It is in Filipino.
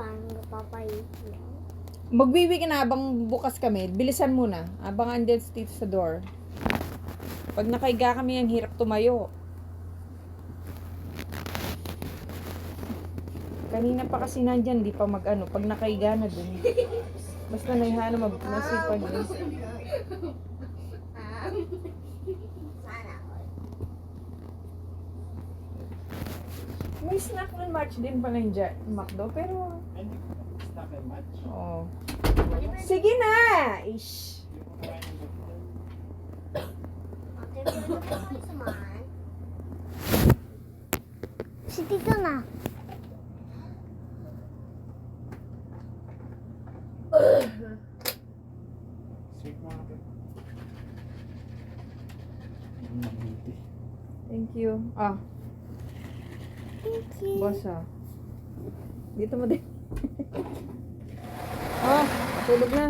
Paano papay? Magwiwi ka na habang bukas kami. Bilisan mo na. Habang andyan dito sa door. Pag nakaiga kami, ang hirap tumayo. Kanina pa kasi nandyan, di pa mag-ano. Pag nakaiga na dun. Basta nahiha na masipag yun. Sana all. May snack and match din pala yung McDo, pero... Oo. Sige na! Ish. Okay, pero ano samahan? Si Tito na. Thank you. Ah, Thank you. boss ah. Dito mo din. Ah, matulog na.